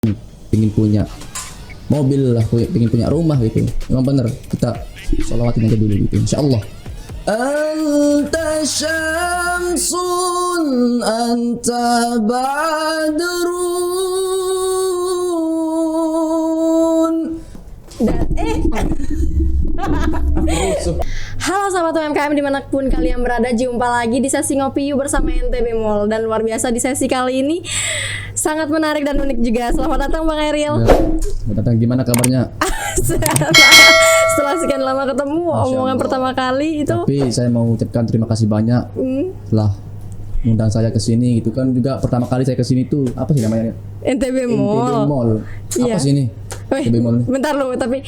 pengen punya mobil lah, pengen punya rumah gitu. Memang bener kita sholawatin aja dulu gitu, insyaallah. Anta syamsun anta badrun. Halo sahabat UMKM dimanapun kalian berada, jumpa lagi di sesi Ngopi Yuk bersama NTB Mall. Dan luar biasa di sesi kali ini sangat menarik dan unik juga. Selamat datang Bang Eril. Selamat datang, gimana kabarnya? Setelah sekian lama ketemu, omongan pertama kali itu. Tapi saya mau ucapkan terima kasih banyak telah undang saya ke sini gitu kan. Juga pertama kali saya ke sini tuh apa sih namanya? NTB NTB Mall. Mall. Iya. Apa sih ini? Wih, NTB Mall. bentar loh, tapi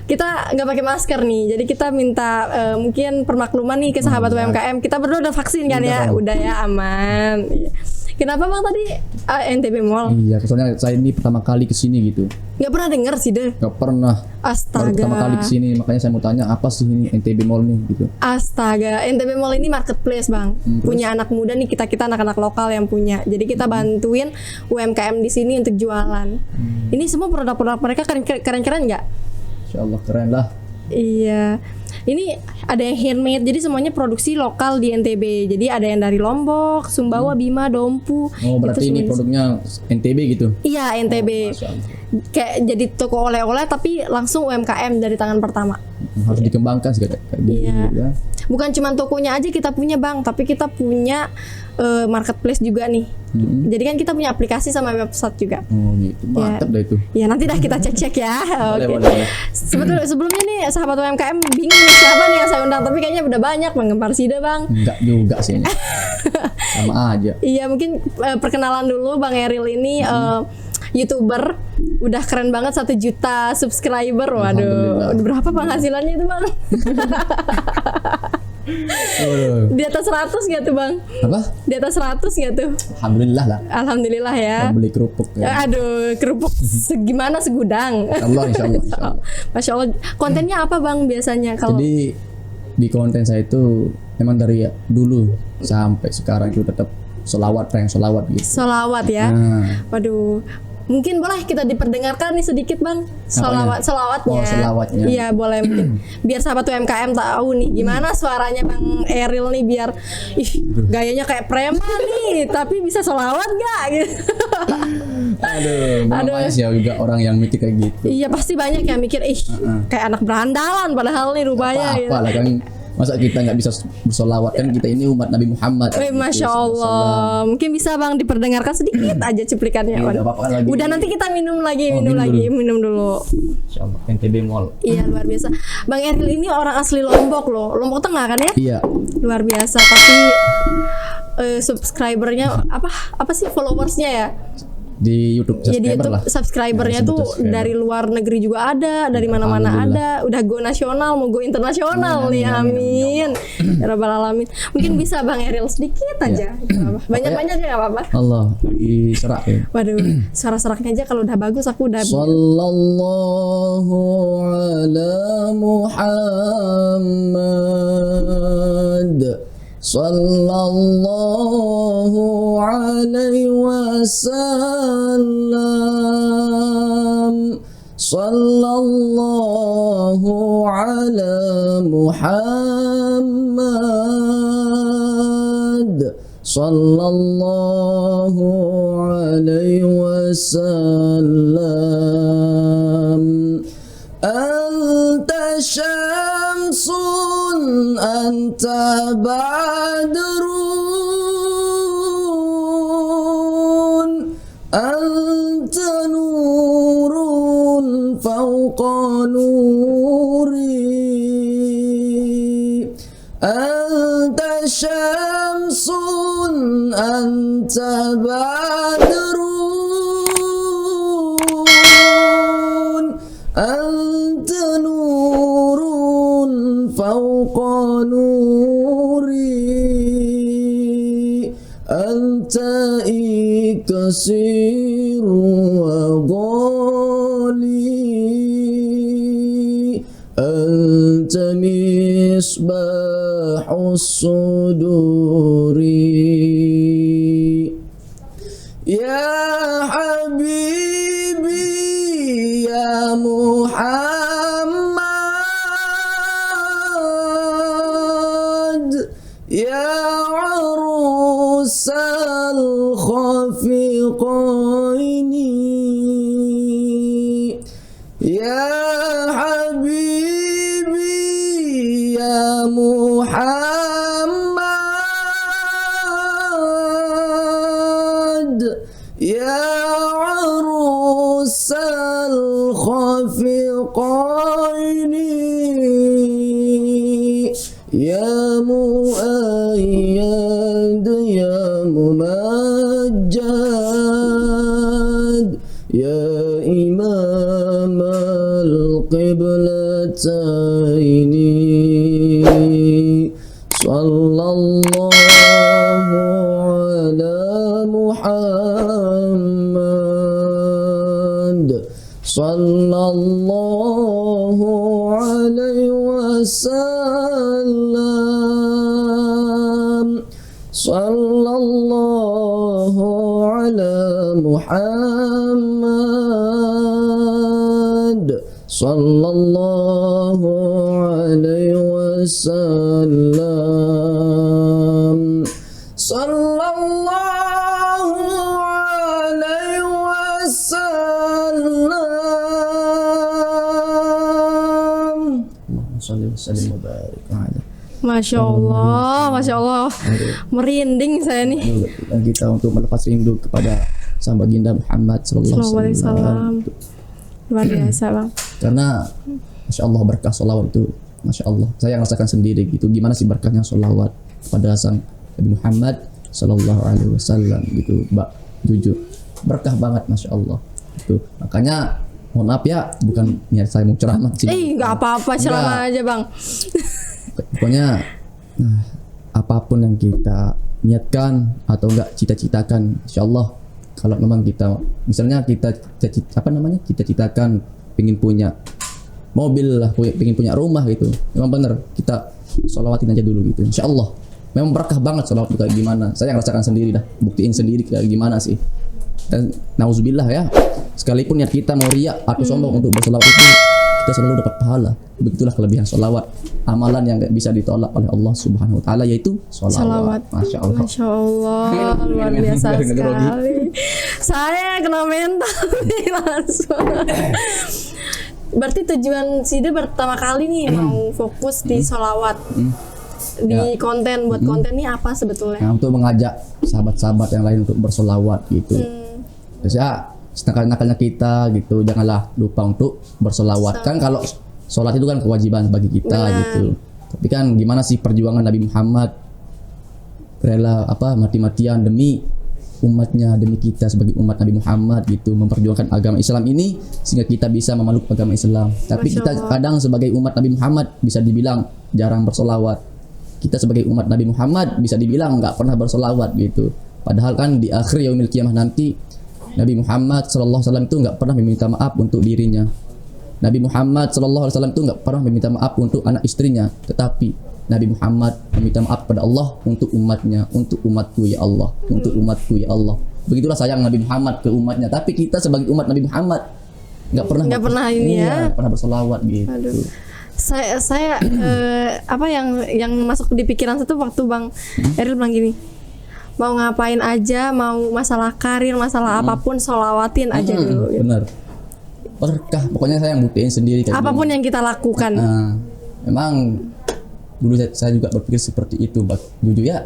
kita nggak pakai masker nih. Jadi kita minta mungkin permakluman nih ke sahabat UMKM. Kita berdua udah vaksin kan ya? Udah ya, aman. Kenapa Bang tadi NTB Mall? Iya, soalnya saya ini pertama kali ke sini gitu. Nggak pernah denger sih deh. Nggak pernah. Baru Astaga. pertama kali ke sini, makanya saya mau tanya apa sih ini NTB Mall nih gitu. Astaga, NTB Mall ini marketplace Bang. Punya anak muda nih, kita anak-anak lokal yang punya. Jadi kita bantuin UMKM di sini untuk jualan. Ini semua produk-produk mereka keren-keren nggak? Insyaallah keren lah. Iya. Ini ada yang handmade, jadi semuanya produksi lokal di NTB. Jadi ada yang dari Lombok, Sumbawa, Bima, Dompu. Oh, berarti ini produknya NTB gitu. Iya, NTB. Masya Allah. Kayak jadi toko oleh-oleh tapi langsung UMKM dari tangan pertama. Harus dikembangkan sih kayak gitu Iya. ya. Bukan cuma tokonya aja kita punya Bang, tapi kita punya marketplace juga nih. Jadi kan kita punya aplikasi sama website juga. Oh gitu, mantap dah itu. Ya nanti dah kita cek-cek ya. Oke. Boleh. Sebelumnya nih sahabat UMKM bingung nih siapa nih yang saya undang, tapi kayaknya udah banyak Bang Gempar Sida Bang. Enggak juga sih ini. Sama aja. Iya mungkin perkenalan dulu Bang Eril ini YouTuber, udah keren banget 1 juta subscriber. Waduh, udah berapa penghasilannya itu Bang? Di atas 100 gak tuh Bang? Apa? Di atas 100 gak tuh? Alhamdulillah lah. Alhamdulillah ya. Beli kerupuk ya. Aduh, kerupuk segimana segudang. Insyaallah. Masya Allah. Kontennya apa Bang biasanya kalau? Jadi di konten saya itu memang dari dulu sampai sekarang itu tetap solawat gitu. Solawat ya. Waduh. Mungkin boleh kita diperdengarkan nih sedikit Bang selawatnya. Oh, selawatnya. Iya boleh mungkin. Biar sahabat UMKM tahu nih gimana suaranya Bang Eril nih, biar gayanya kayak preman nih tapi bisa selawat gak gitu. Aduh, sih juga orang yang mikir kayak gitu. Iya pasti banyak yang mikir kayak anak berandalan padahal nih rupanya gitu. Apa lah kan, masa kita nggak bisa bersolawat, kan kita ini umat Nabi Muhammad. Masya Allah. Mungkin bisa Bang diperdengarkan sedikit aja cuplikannya. Iya, lagi. Udah nanti kita minum dulu. Insyaallah NTB Mall. Iya luar biasa. Bang Eril ini orang asli Lombok loh, Lombok Tengah kan ya? Iya. Luar biasa. Tapi subscribernya apa sih followersnya ya? Di YouTube Ya di subscriber YouTube lah. subscribernya tuh dari luar negeri juga ada, dari mana-mana ada. Udah go nasional, mau go internasional nih, amin. Ya Rabbal alamin. Mungkin bisa Bang Eril sedikit aja. Banyak-banyak ya nggak apa-apa. Allah lagi serak ya. Waduh, suara seraknya aja kalau udah bagus aku udah. Sallallahu ala Muhammad. Sallallahu alaihi wasallam. Sallallahu ala Muhammad. Sallallahu alaihi wasallam. Anta syamsun anta badrun. Anta nurun fawqa nuri. Anta syamsun anta badrun. Anta nurun fawqa nuri. Anta ikasir wa ghali. Anta misbahus suduri. Ya Habibi Ya Habibi ya Muhammad ya arusal khafiqaini ya muayyad ya mumajjad ya imam al-qiblataini sallallahu ala Muhammad sallallahu alaihi wasallam sallallahu ala Muhammad sallallahu alaihi wasallam sallallahu alaihi wasallam. Allahumma shalli wa sallim wa barik ala. Masya Allah, merinding saya nih. Dan kita untuk melepas rindu kepada sang baginda Muhammad sallallahu alaihi wasallam. Luar biasa bang. Karena masya Allah berkah sholawat itu, masya Allah. Saya rasakan sendiri gitu. Gimana sih berkahnya sholawat kepada sang Nabi Muhammad sallallahu alaihi wasallam gitu, Mbak. Jujur berkah banget, masya Allah. Itu makanya mohon maaf ya, bukan niat saya mau ceramah sih. Nggak apa-apa, ceramah aja bang. Pokoknya apapun yang kita niatkan atau enggak cita-citakan, insyaallah kalau memang kita misalnya kita cita-citakan pengen punya mobil lah, pengen punya rumah gitu, memang bener kita sholawatin aja dulu gitu, insyaallah memang berkah banget sholawat itu. Kayak gimana saya rasakan sendiri dah, buktiin sendiri kayak gimana sih. Dan nauzubillah ya, sekalipun niat kita mau riya atau sombong untuk bersolawat itu, kita selalu dapat pahala. Begitulah kelebihan sholawat, amalan yang gak bisa ditolak oleh Allah Subhanahu wa taala, yaitu sholawat. Masya Allah. Masya Allah, luar biasa sekali. Saya kena mental nih langsung. Berarti tujuan Sida pertama kali nih mau fokus di sholawat, di konten, buat konten ini apa sebetulnya? Nah, untuk mengajak sahabat-sahabat yang lain untuk bersolawat gitu. Terus ya senakal-nakalnya kita gitu, janganlah lupa untuk bersolawat. Kan kalau sholat itu kan kewajiban bagi kita gitu. Tapi kan gimana sih perjuangan Nabi Muhammad, rela mati-matian demi umatnya, demi kita sebagai umat Nabi Muhammad gitu, memperjuangkan agama Islam ini sehingga kita bisa memeluk agama Islam. Tapi kita kadang sebagai umat Nabi Muhammad bisa dibilang jarang bersolawat. Kita sebagai umat Nabi Muhammad bisa dibilang nggak pernah bersolawat gitu. Padahal kan di akhir yaumil qiyamah nanti Nabi Muhammad sallallahu alaihi wasallam itu nggak pernah meminta maaf untuk dirinya. Nabi Muhammad sallallahu alaihi wasallam itu nggak pernah meminta maaf untuk anak istrinya, tetapi Nabi Muhammad meminta maaf kepada Allah untuk umatnya, untuk umatku ya Allah, untuk umatku ya Allah. Begitulah sayang Nabi Muhammad ke umatnya. Tapi kita sebagai umat Nabi Muhammad nggak pernah ini ya, pernah bersolawat gitu. Aduh. Saya apa yang masuk di pikiran saya tuh waktu Bang Eril bilang gini, mau ngapain aja, mau masalah karir, masalah apapun, sholawatin aja dulu. Bener, berkah. Pokoknya saya yang buktiin sendiri. Apapun yang kita lakukan. Memang dulu saya juga berpikir seperti itu, jujur ya.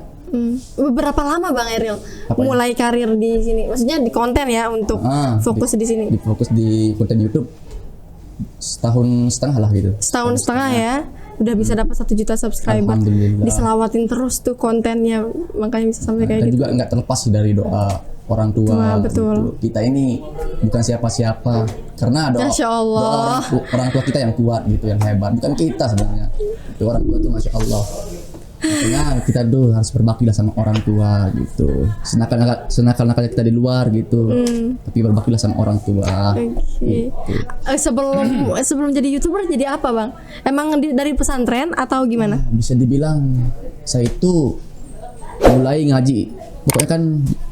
Berapa lama Bang Eril mulai karir di sini? Maksudnya di konten ya, untuk fokus di sini. Fokus di konten YouTube setahun setengah lah gitu. Setahun setengah ya. Udah bisa dapat 1 juta subscriber. Diselawatin terus tuh kontennya, makanya bisa sampai kayak dan gitu. Juga nggak terlepas dari doa orang tua. Betul. Gitu. Kita ini bukan siapa-siapa, karena doa orang tua kita yang kuat gitu, yang hebat. Bukan kita sebenarnya. Itu orang tua itu masya Allah. Makanya kita tuh harus berbaktilah sama orang tua gitu. Senakal-nakalnya kita di luar gitu, tapi berbaktilah sama orang tua. Gitu. Sebelum jadi YouTuber jadi apa Bang? Emang dari pesantren atau gimana? Bisa dibilang saya itu mulai ngaji. Pokoknya kan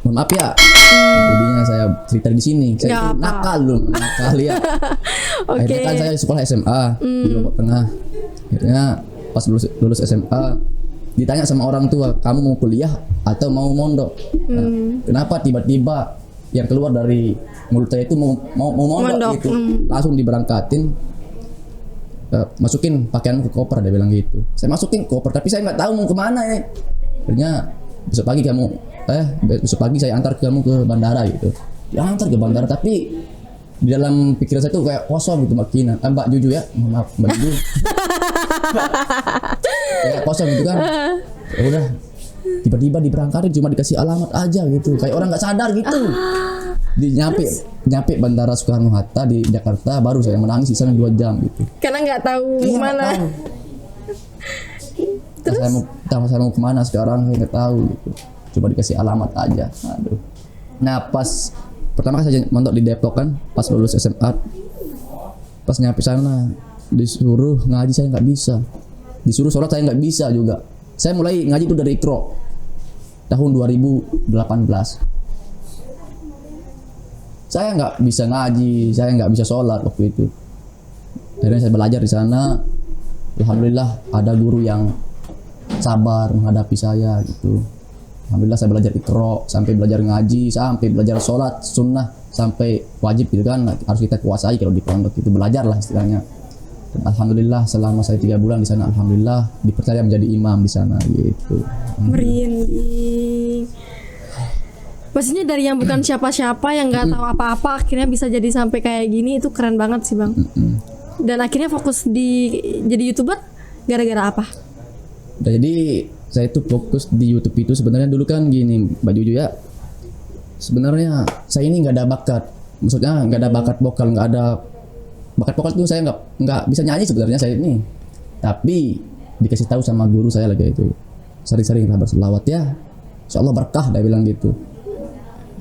mohon maaf ya, jadinya saya cerita di sini. Saya itu nakal ya. Akhirnya kan saya sekolah SMA di Lombok Tengah. Akhirnya pas lulus SMA ditanya sama orang tua, kamu mau kuliah atau mau mondok? Kenapa tiba-tiba yang keluar dari mulut saya itu mau mondok Mondok, gitu. Langsung diberangkatin, masukin pakaian ke koper, dia bilang gitu. Saya masukin koper, tapi saya nggak tahu mau kemana ini. Akhirnya besok pagi saya antar kamu ke bandara gitu. Ya antar ke bandara, tapi di dalam pikiran saya tuh kayak kosong gitu Mbak Juju ya, maaf Mbak Juju. Kayak kosong gitu kan. Ya udah, tiba-tiba diberangkatin cuma dikasih alamat aja gitu, kayak orang nggak sadar gitu. Nyampe bandara Soekarno Hatta di Jakarta, baru saya menangis di sana 2 jam gitu. Karena nggak tahu Iya, mana. nggak tahu. Terus saya mau kemana sekarang, saya nggak tahu gitu. Coba dikasih alamat aja. Aduh. Nah pas pertama kali saya mondok di Depok kan, pas lulus SMA, pas nyampe sana disuruh ngaji saya nggak bisa, disuruh sholat saya nggak bisa juga. Saya mulai ngaji itu dari Iqra tahun 2018. Saya nggak bisa ngaji, saya nggak bisa sholat waktu itu. Akhirnya saya belajar di sana. Alhamdulillah ada guru yang sabar menghadapi saya gitu. Alhamdulillah saya belajar Iqra, sampai belajar ngaji, sampai belajar sholat sunnah, sampai wajib gitu kan, harus kita kuasai kalau di pondok itu, belajar lah istilahnya. Dan alhamdulillah selama saya 3 bulan di sana, alhamdulillah dipercaya menjadi imam di sana gitu. Merinding. Maksudnya dari yang bukan siapa-siapa, yang nggak tahu apa-apa, akhirnya bisa jadi sampai kayak gini, itu keren banget sih Bang. Dan akhirnya fokus di jadi YouTuber gara-gara apa? Nah, jadi saya itu fokus di YouTube itu sebenarnya dulu kan gini Mbak Juju ya. Sebenarnya saya ini nggak ada bakat, maksudnya nggak ada bakat vokal, nggak ada bakat vokal itu, saya nggak bisa nyanyi sebenarnya saya ini. Tapi dikasih tahu sama guru saya lagi itu, sering-sering lah berselawat ya, insya Allah berkah, dia bilang gitu.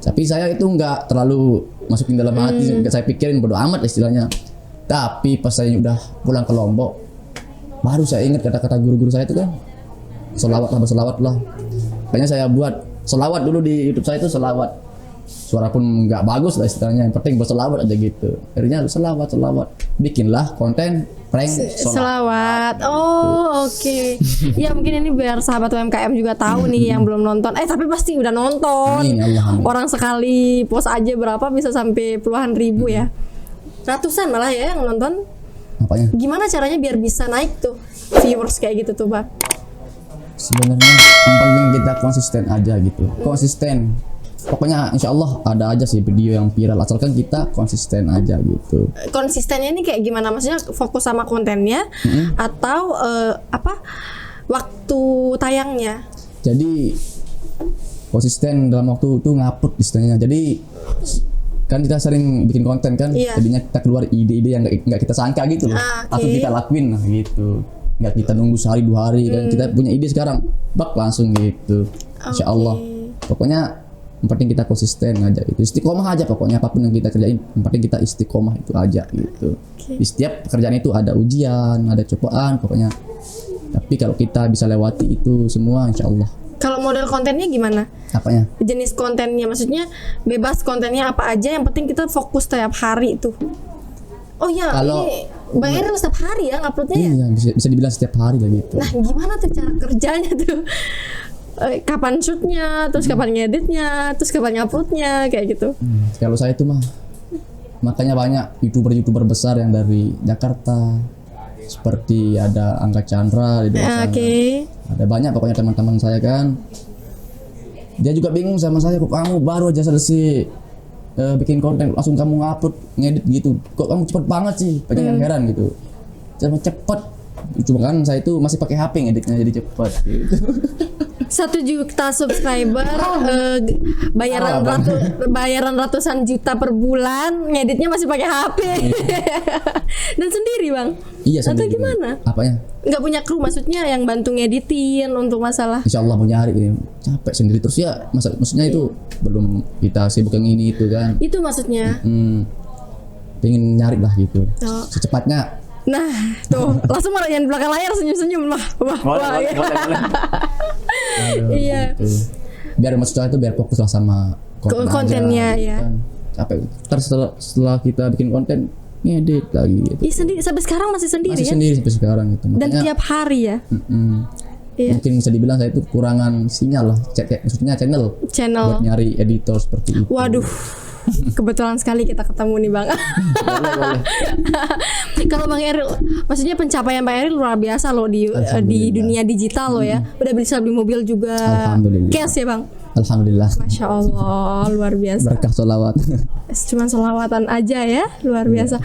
Tapi saya itu nggak terlalu masukin dalam hati, nggak saya pikirin, bodo amat istilahnya. Tapi pas saya udah pulang ke Lombok, baru saya ingat kata-kata guru-guru saya itu kan, selawat lah. Makanya saya buat selawat dulu di YouTube saya itu, selawat. Suara pun nggak bagus lah istilahnya, yang penting berselawat aja gitu. Akhirnya selawat, bikinlah konten prank selawat. Oh oke. Ya mungkin ini biar sahabat UMKM juga tahu nih yang belum nonton. Tapi pasti udah nonton. Amin. Orang sekali post aja berapa bisa sampai puluhan ribu ya. Ratusan malah ya yang nonton. Apanya? Gimana caranya biar bisa naik tuh viewers kayak gitu tuh Bang? Sebenarnya yang penting kita konsisten aja gitu. Konsisten. Pokoknya insya Allah ada aja sih video yang viral, asalkan kita konsisten aja gitu. Konsistennya ini kayak gimana? Maksudnya fokus sama kontennya atau waktu tayangnya? Jadi konsisten dalam waktu itu ngupload istilahnya. Jadi kan kita sering bikin konten kan, jadinya kita keluar ide-ide yang nggak kita sangka gitu loh. Langsung kita lakuin lah gitu. Nggak kita nunggu sehari 2 hari kan, kita punya ide sekarang, langsung gitu. Insya Allah. Pokoknya yang penting kita konsisten aja itu, istiqomah aja pokoknya, apapun yang kita kerjain yang penting kita istiqomah itu aja gitu. Di setiap pekerjaan itu ada ujian, ada cobaan pokoknya, tapi kalau kita bisa lewati itu semua insya Allah. Kalau model kontennya gimana? Apanya? Jenis kontennya, maksudnya bebas kontennya apa aja, yang penting kita fokus tiap hari itu. Oh ya, kalau ini Bang Eril setiap hari ya uploadnya ya? Iya, bisa dibilang setiap hari lah gitu. Nah gimana tuh cara kerjanya tuh? Kapan shootnya, terus kapan ngeditnya, terus kapan uploadnya, kayak gitu. Kalau saya itu makanya banyak youtuber besar yang dari Jakarta, seperti ada Angga Chandra di sana. Ada banyak pokoknya teman-teman saya kan. Dia juga bingung sama saya, kok kamu baru aja selesai bikin konten langsung kamu ngupload, ngedit gitu, kok kamu cepet banget sih, banyak yang heran gitu. Cepet, cuma kan saya itu masih pakai HP ngeditnya, jadi cepet gitu. 1 juta subscriber, bayaran ratusan juta per bulan, ngeditnya masih pakai HP. Dan sendiri Bang? Iya sendiri. Atau gimana? Apanya? Nggak punya kru, maksudnya yang bantu ngeditin untuk masalah? Insya Allah mau nyari ini, capek sendiri terus ya, maksudnya itu belum kita sibuk yang ini itu kan. Itu maksudnya? Pengen nyari lah gitu, secepatnya. Nah, tuh langsung malah yang di belakang layar senyum-senyum lah. Wah. Iya. Gitu. Biar maksudnya itu biar fokus lah sama kontennya aja, ya. Kan. Capek. Terus setelah kita bikin konten, ngedit lagi gitu. Iya sendiri, sampai sekarang masih sendiri masih ya? Sendiri sampai sekarang gitu. Dan tiap hari ya? Iya. Mungkin bisa dibilang saya itu kekurangan sinyal lah, maksudnya channel buat nyari editor seperti itu. Waduh, kebetulan sekali kita ketemu nih Bang. Boleh. Kalau Bang Eril, maksudnya pencapaian Bang Eril luar biasa loh di dunia digital loh ya. Udah bisa beli mobil juga. Alhamdulillah. Cash ya Bang. Alhamdulillah. Masya Allah, luar biasa. Berkah sholawat. Cuman sholawatan aja ya, luar biasa.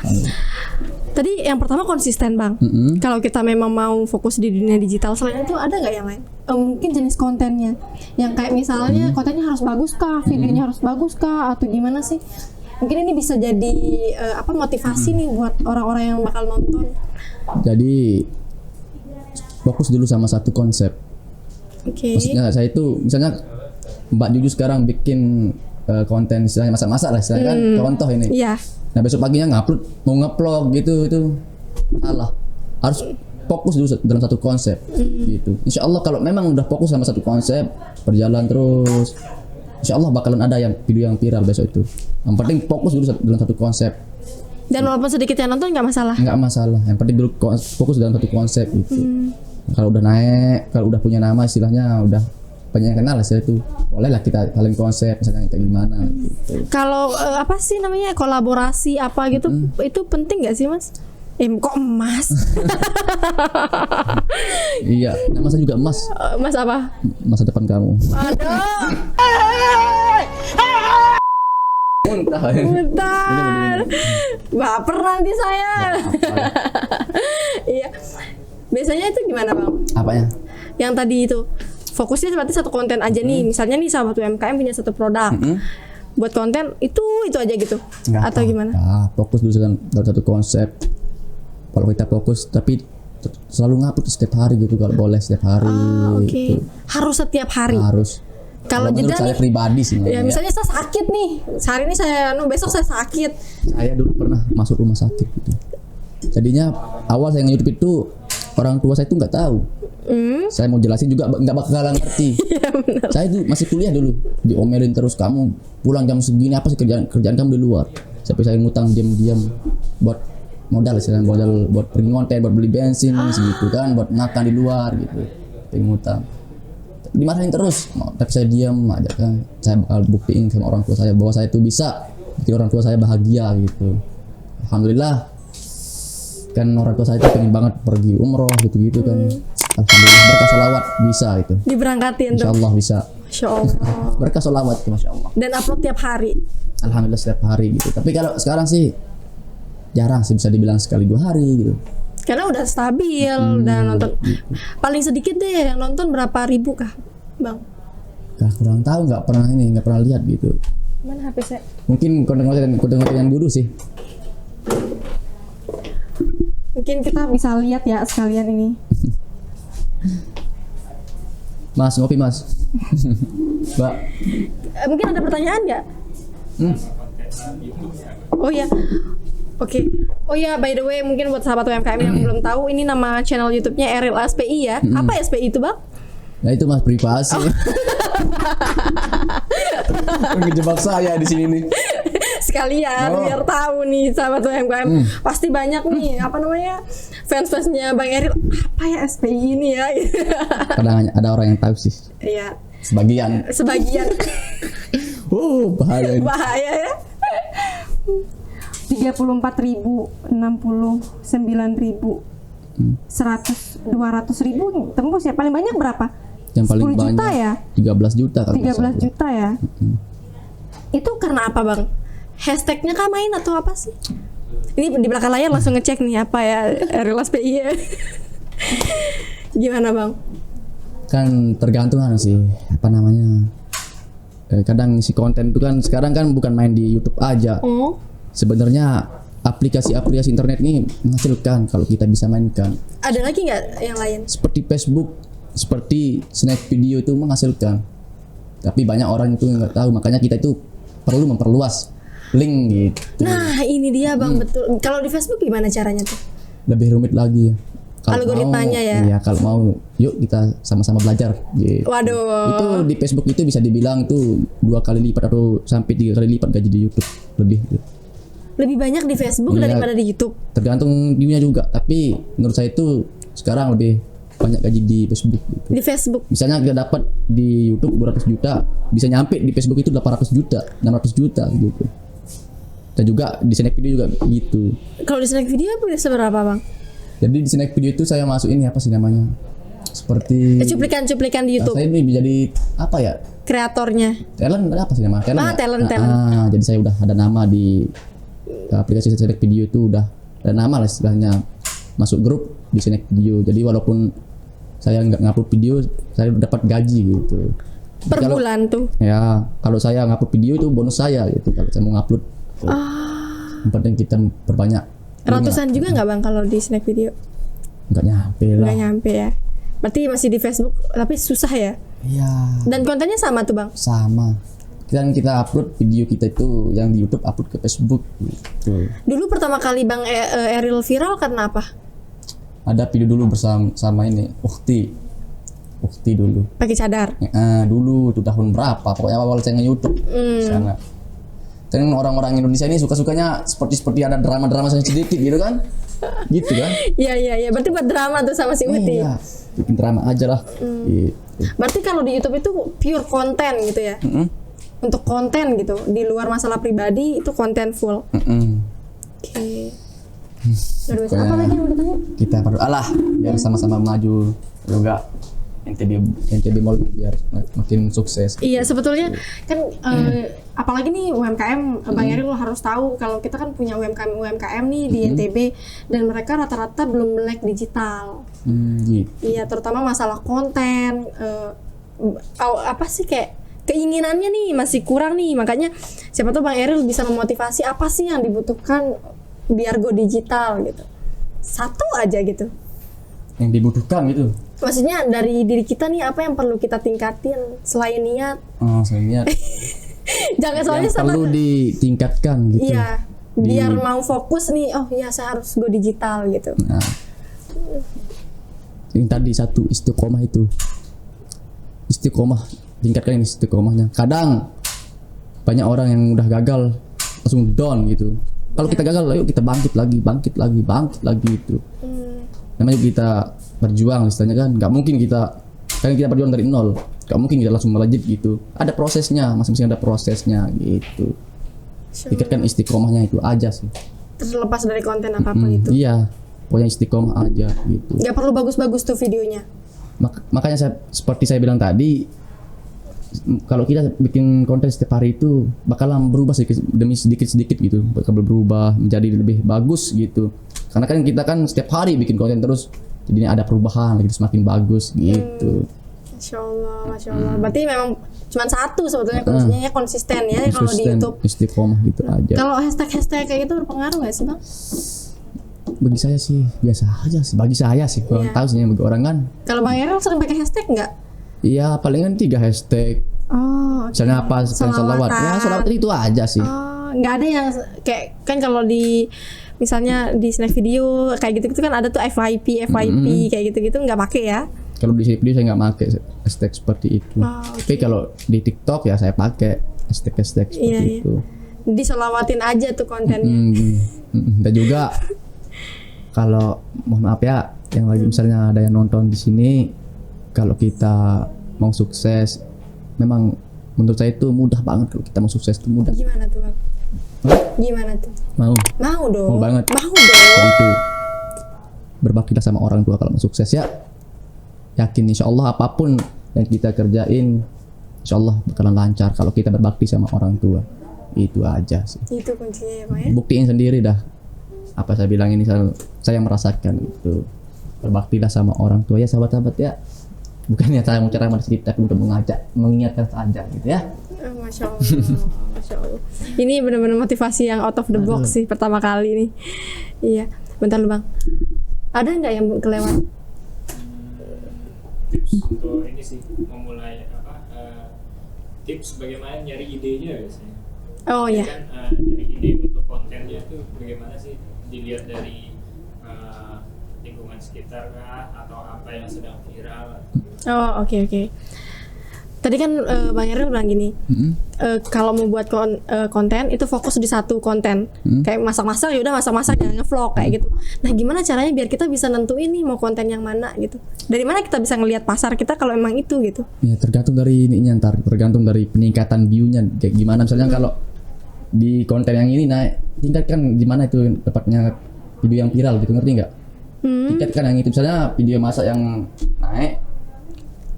Tadi yang pertama konsisten Bang. Kalau kita memang mau fokus di dunia digital, selain itu ada nggak yang lain? Mungkin jenis kontennya, yang kayak misalnya kontennya harus bagus kah, videonya harus bagus kah, atau gimana sih? Mungkin ini bisa jadi motivasi nih buat orang-orang yang bakal nonton. Jadi fokus dulu sama satu konsep. Oke. Maksudnya saya itu misalnya Mbak Juju sekarang bikin konten istilahnya masak-masak lah istilahnya kan, contoh ini. Iya. Nah besok paginya mau nge-vlog gitu itu salah. Harus fokus dulu dalam satu konsep gitu. Insya Allah kalau memang udah fokus sama satu konsep, berjalan terus, Insya Allah bakalan ada video yang viral besok itu. Yang penting fokus dulu dalam satu konsep. Dan walaupun sedikit yang nonton nggak masalah. Nggak masalah. Yang penting dulu fokus dalam satu konsep gitu. Kalau udah naik, kalau udah punya nama istilahnya udah banyak yang kenal istilah itu, bolehlah kita saling konsep misalnya kayak gimana gitu. Kalau apa sih namanya kolaborasi apa gitu, itu penting nggak sih Mas? Kok emas? Iya, nama saya juga emas. Mas apa? Masa depan kamu. Aduh. Muntah. Bentar. Baper nanti saya. Iya. Biasanya itu gimana Bang? Apanya? Yang tadi itu fokusnya berarti satu konten aja nih. Misalnya nih sahabat UMKM punya satu produk. Buat konten itu aja gitu. Atau gimana? Fokus dulu dalam satu konsep. Kalau kita fokus tapi selalu ngupload setiap hari gitu kalau boleh setiap hari. Gitu. Harus setiap hari. Harus. Kalau jeda saya nih, pribadi sih. Ya misalnya saya sakit nih. Sehari ini saya besok saya sakit. Saya dulu pernah masuk rumah sakit gitu. Jadinya awal saya nge-YouTube itu orang tua saya itu nggak tahu. Saya mau jelasin juga nggak bakalan ngerti. Saya itu masih kuliah dulu, diomelin terus, kamu pulang jam segini apa sih kerjaan kamu di luar. Sampai saya ngutang diam-diam buat modal buat pergi ngonten, buat beli bensin segitu kan, buat makan di luar gitu. Pergi ngutang. Dimarahin terus, tapi saya diam aja kan. Saya bakal buktiin sama orang tua saya bahwa saya itu bisa bikin orang tua saya bahagia gitu. Alhamdulillah. Kan orang tua saya itu pengen banget pergi umroh gitu-gitu kan. Alhamdulillah berkah sholawat bisa itu. Diberangkatin tuh. Insya Allah bisa. Masya Allah. Berkah sholawat itu Masya Allah. Dan upload tiap hari. Alhamdulillah setiap hari gitu. Tapi kalau sekarang sih jarang sih, bisa dibilang sekali 2 hari gitu. Karena udah stabil dan nonton. Paling sedikit deh yang nonton berapa ribu kah, Bang? Kurang tahu, nggak pernah lihat gitu. Mana HP saya? Mungkin konten-konten yang dulu sih. Mungkin kita bisa lihat ya sekalian ini. Mas, ngopi Mas. Mbak. Mungkin ada pertanyaan nggak? Oh ya, oke. Oh ya, by the way, mungkin buat sahabat UMKM yang belum tahu, ini nama channel YouTube-nya Eril SPI ya. Apa SPI itu, Bang? Ya itu Mas, privasi. Ngejebak saya di sini nih. Sekalian biar tahu nih sahabat UMKM. Pasti banyak nih fans-fansnya Bang Eril. Apa ya SPI ini ya? Kadang ada orang yang tahu sih. Iya. Sebagian. Bahaya ini. Bahaya ya. 34.000, 69.000, 100, 200.000 tembus ya. Paling banyak berapa? Yang paling 10 juta banyak ya? 13 juta kalau 13 juta ya? Itu karena apa, Bang? Hashtagnya kah main atau apa sih? Ini di belakang layar langsung ngecek nih apa ya Eril SPI ya. Gimana, Bang? Kan tergantung sih kadang isi konten itu kan sekarang kan bukan main di YouTube aja. Sebenarnya aplikasi-aplikasi internet ini menghasilkan kalau kita bisa mainkan. Ada lagi nggak yang lain? Seperti Facebook, seperti Snack Video itu menghasilkan. Tapi banyak orang itu nggak tahu, makanya kita itu perlu memperluas link gitu. Nah ini dia Bang, betul. Kalau di Facebook gimana caranya tuh? Lebih rumit lagi. Algoritmanya ya? Iya, kalau mau yuk kita sama-sama belajar gitu. Waduh. Itu di Facebook itu bisa dibilang itu 2 kali lipat atau sampai 3 kali lipat gaji di YouTube lebih. Lebih banyak di Facebook daripada di YouTube. Tergantung view-nya juga, tapi menurut saya itu sekarang lebih banyak gaji di Facebook gitu. Di Facebook. Misalnya kita dapat di YouTube 200 juta, bisa nyampe di Facebook itu 800 juta, 600 juta gitu. Dan juga di snack video juga gitu. Kalau di snack video bisa berapa bang? Jadi di snack video itu saya masuk ini apa sih namanya? Seperti Cuplikan-cuplikan di YouTube. Saya ini jadi apa ya? Kreatornya. Talent apa sih namanya? Ah, talent. Jadi saya udah ada nama di aplikasi snack video itu, udah ada nama lah istilahnya, masuk grup di snack video. Jadi walaupun saya nggak ngupload video, saya dapat gaji gitu. Per Kalau- bulan tuh. Ya, kalau saya ngupload video itu bonus saya gitu. Kalau saya mau ngupload, yang penting kita perbanyak. Ratusan juga nggak bang kalau di snack video? Nggak nyampe lah. Nggak nyampe ya. Berarti masih di Facebook, tapi susah ya. Iya. Dan kontennya sama tuh bang. Sama. Dan kita upload video kita itu yang di YouTube upload ke Facebook gitu. Dulu pertama kali bang Eril viral karena apa? Ada video dulu bersama ini Ukti dulu. Pakai cadar. Dulu tuh tahun berapa? Pokoknya awal saya nge-YouTube. Sana. Dan orang-orang Indonesia ini suka-sukanya seperti ada drama-drama sedikit gitu kan? Gitu kan? Iya. Berarti buat drama tuh sama si Uti. Iya. Bikin drama aja lah. Gitu. Berarti kalau di YouTube itu pure konten gitu ya? Untuk konten gitu, di luar masalah pribadi itu konten full. Oke. Luar biasa. Apa lagi yang mau ditanya? Kita berdoalah biar sama-sama maju juga NTB Mall biar makin sukses. Iya sebetulnya kan apalagi nih UMKM Bang Eril lo harus tahu kalau kita kan punya UMKM nih di NTB dan mereka rata-rata belum melek digital. Gitu. Iya terutama masalah konten apa sih kayak keinginannya nih masih kurang nih, makanya siapa tuh Bang Eril bisa memotivasi apa sih yang dibutuhkan biar go digital gitu. Satu aja gitu. Yang dibutuhkan gitu. Maksudnya dari diri kita nih apa yang perlu kita tingkatin selain niat? Oh, saya lihat. Jangan soalnya Yang sama perlu ditingkatkan gitu. iya, biar mau fokus nih. Oh iya saya harus go digital gitu. Nah, yang tadi satu istiqomah itu. Istiqomah, tingkatkan istiqomahnya. Kadang banyak orang yang udah gagal langsung down gitu. Kalau kita gagal, ayo kita bangkit lagi itu. Namanya kita berjuang istilahnya kan, nggak mungkin kita berjuang dari nol, nggak mungkin kita langsung melejit gitu. Ada prosesnya, masing-masing ada prosesnya gitu. Tingkatkan istiqomahnya itu aja sih. Terlepas dari konten apapun itu. Iya, pokoknya istiqomah aja gitu. Nggak perlu bagus-bagus tuh videonya. Makanya seperti saya bilang tadi, kalau kita bikin konten setiap hari itu bakalan berubah demi sedikit gitu, bakal berubah menjadi lebih bagus gitu. Karena kan kita kan setiap hari bikin konten terus, jadi ada perubahan lagi semakin bagus gitu. Masya Allah. Berarti memang cuma satu sebetulnya kuncinya ya konsisten ya kalau di YouTube. Istiqomah gitu aja. Kalau hashtag kayak gitu berpengaruh nggak sih bang? Bagi saya sih biasa aja sih. Bagi saya sih, kurang tahu sih bagi orang kan. Kalau Bang Eril sering pakai hashtag nggak? Iya, palingan 3 hashtag. Oh, Misalnya apa? Salawat. Ya, salawat itu aja sih. Oh, nggak ada yang kayak kan kalau di misalnya di snack video kayak gitu kan ada tuh FYP kayak gitu nggak pakai ya? Kalau di video saya nggak pakai hashtag seperti itu. Tapi kalau di TikTok ya saya pakai hashtag seperti itu. Diselawatin aja tuh kontennya. Dan juga kalau mohon maaf ya, yang lagi misalnya ada yang nonton di sini, kalau kita mau sukses, memang menurut saya itu mudah banget. Kalau kita mau sukses itu mudah. Gimana tuh bang? Gimana tuh? Mau dong. Mau banget. Mau dong. Itu berbaktilah sama orang tua kalau mau sukses ya. Yakin insya Allah apapun yang kita kerjain, insya Allah bakalan lancar kalau kita berbakti sama orang tua. Itu aja sih. Itu kuncinya ya bang ya. Buktiin sendiri dah. Apa saya bilang ini saya merasakan itu. Berbaktilah sama orang tua ya sahabat-sahabat ya. Bukannya saya mau ceramah di sini, tapi untuk mengingatkan saja gitu ya. Masya Allah. Ini benar-benar motivasi yang out of the box sih pertama kali nih. Iya, bentar lu bang. Ada nggak yang kelewat? Untuk ini sih memulai tips bagaimana nyari idenya biasanya. Oh iya. Kan dari ide untuk kontennya itu bagaimana sih, dilihat dari lingkungan sekitar kah atau apa yang sedang viral? Oh oke. Tadi kan Bang Eril bilang gini, kalau mau buat konten itu fokus di satu konten, kayak masak-masak ya udah masak-masak jangan ngevlog kayak gitu. Nah gimana caranya biar kita bisa nentuin nih mau konten yang mana gitu? Dari mana kita bisa ngelihat pasar kita kalau emang itu gitu? Ya tergantung dari ininya ntar, tergantung dari peningkatan view-nya kayak gimana. Misalnya kalau di konten yang ini naik, tingkatkan gimana itu dapatnya video yang viral gitu, ngerti nggak? Tingkatkan yang itu, misalnya video masak yang naik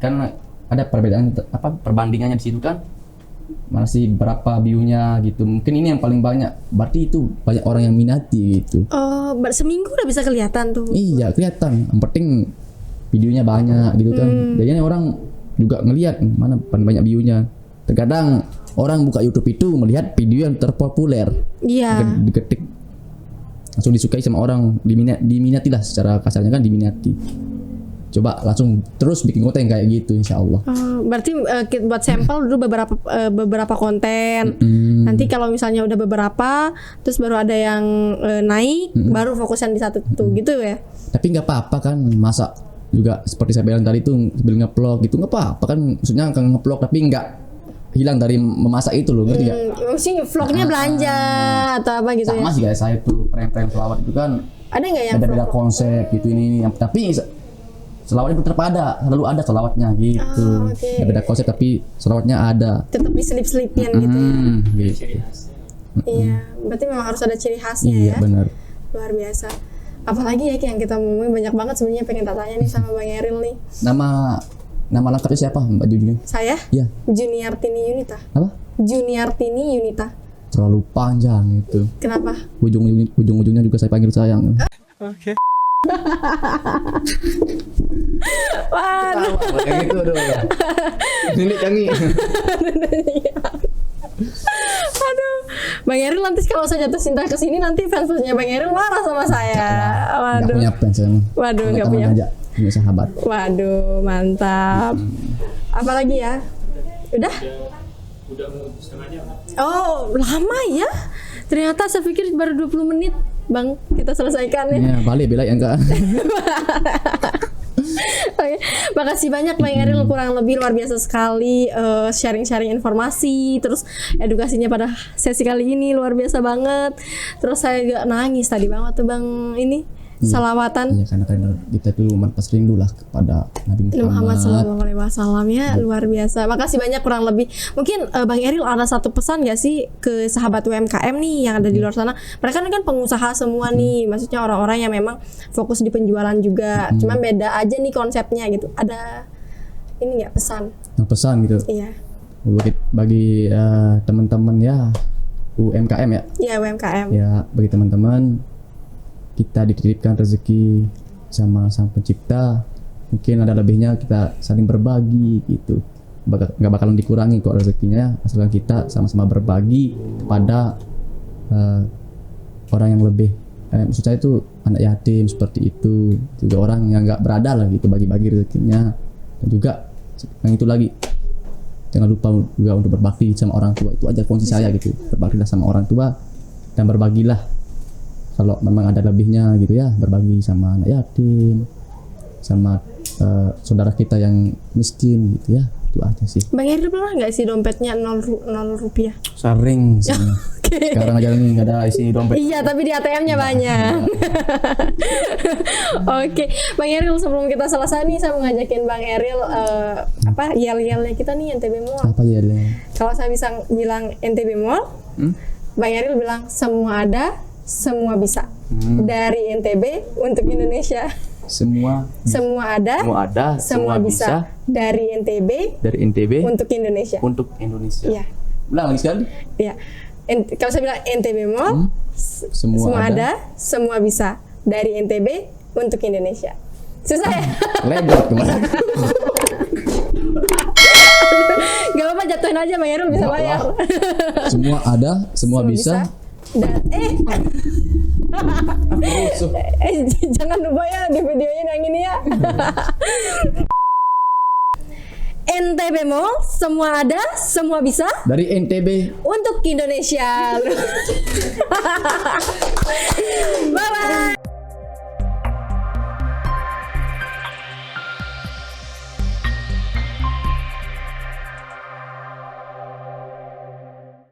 kan ada perbedaan perbandingannya di situ kan, masih berapa view-nya gitu. Mungkin ini yang paling banyak, berarti itu banyak orang yang minati gitu. Oh, seminggu udah bisa kelihatan tuh. Iya kelihatan, yang penting videonya banyak gitu kan. Jadinya orang juga ngelihat mana paling banyak view-nya. Terkadang orang buka YouTube itu melihat video yang terpopuler, Iya. diketik langsung disukai sama orang, diminati lah secara kasarnya kan, diminati. Coba langsung terus bikin konten kayak gitu, insya Allah. Berarti buat sampel dulu beberapa konten. Nanti kalau misalnya udah beberapa, terus baru ada yang naik, baru fokusan di satu tuh gitu ya. Tapi nggak apa-apa kan, masa juga seperti saya bilang tadi tuh sambil nge-vlog gitu nggak apa-apa kan, maksudnya kan nge-vlog tapi nggak hilang dari memasak itu loh, ngerti nggak? Maksudnya vlognya belanja atau apa gitu Sama ya? sih kayak saya tuh prank-prank selawat itu kan Ada nggak yang beda-beda vlog? konsep gitu ini tapi selawatnya tetap ada, selalu ada selawatnya gitu. Oke. Beda konsep tapi selawatnya ada. Tetap diselip-selipin gitu ya? Gitu. Ciri khasnya. Iya, berarti memang harus ada ciri khasnya Iya ya. benar. Luar biasa. Apalagi ya yang kita ngomongin banyak banget sebenarnya, pengen tanya nih sama Bang Eril nih. Nama lengkapnya siapa Mbak Jujun? Saya Iya. Juniartini Yunita. Apa? Juniartini Yunita. Terlalu panjang itu. Kenapa? Ujung-ujungnya juga saya panggil sayang. Waduh. Kayak gitu aduh. Ini kangi. Aduh, Bang Eril nanti kalau saya jatuh cinta ke sini nanti fans-fansnya Bang Eril marah sama saya. Enggak Waduh. punya fans saya mah. Waduh, Punya nggak teman punya. aja, punya sahabat. Waduh, mantap. Apalagi ya? Udah? Udah mau setengah jam. Oh, lama ya? Ternyata saya pikir baru 20 menit. Bang, kita selesaikan ya. Iya, balik bela yang enggak. Oke, makasih banyak Bang Eril, kurang lebih luar biasa sekali sharing-sharing informasi, terus edukasinya pada sesi kali ini luar biasa banget. Terus saya juga nangis tadi banget tuh Bang ini salawatan. Iya, karena kita tuh pas rindu lah kepada Nabi Muhammad Muhammad. Sallallahu Alaihi Wasallam ya, luar biasa. Makasih banyak kurang lebih. Mungkin Bang Eril ada satu pesan gak sih ke sahabat UMKM nih yang ada di luar sana? Mereka kan pengusaha semua nih, maksudnya orang-orang yang memang fokus di penjualan juga. Cuma beda aja nih konsepnya gitu. Ada ini nggak pesan? Pesan gitu. Iya. Bagi teman-teman ya UMKM ya. Iya UMKM. Ya bagi teman-teman, kita dititipkan rezeki sama Sang Pencipta, mungkin ada lebihnya kita saling berbagi gitu, nggak bakalan dikurangi kok rezekinya, asalkan kita sama-sama berbagi kepada orang yang lebih, maksud saya itu anak yatim seperti itu, juga orang yang nggak berada lah gitu, bagi-bagi rezekinya. Dan juga yang itu lagi, jangan lupa juga untuk berbakti sama orang tua. Itu aja kunci saya gitu, berbaktilah sama orang tua dan berbagilah kalau memang ada lebihnya gitu ya, berbagi sama anak yatim, sama saudara kita yang miskin gitu ya. Itu aja sih. Bang Eril pernah nggak sih dompetnya 0 rupiah? Sering sih. Oke. Sekarang aja nih nggak ada isi dompet. Iya, tapi di ATM-nya banyak. Oke, Bang Eril, sebelum kita selesai nih, saya mau ngajakin Bang Eril yel-yelnya kita nih NTB Mall. Apa ya? Kalau saya bisa bilang NTB Mall, Bang Eril bilang semua ada, semua bisa. Dari NTB untuk Indonesia. Semua Semua ada, semua bisa. Dari NTB untuk Indonesia. untuk Indonesia. Iya. Ulang lagi sekali. Iya. Kalau saya bilang NTB Mall, semua ada, semua bisa. Dari NTB untuk Indonesia. Susah ya? Lebar kemana? Gak apa-apa, jatuhin aja, Bang Eril bisa bayar. Semua ada, semua bisa. Dan Rusuh. jangan lupa ya di videonya yang ini ya. NTB Mall, semua ada, semua bisa. Dari NTB Untuk Indonesia. Bye bye.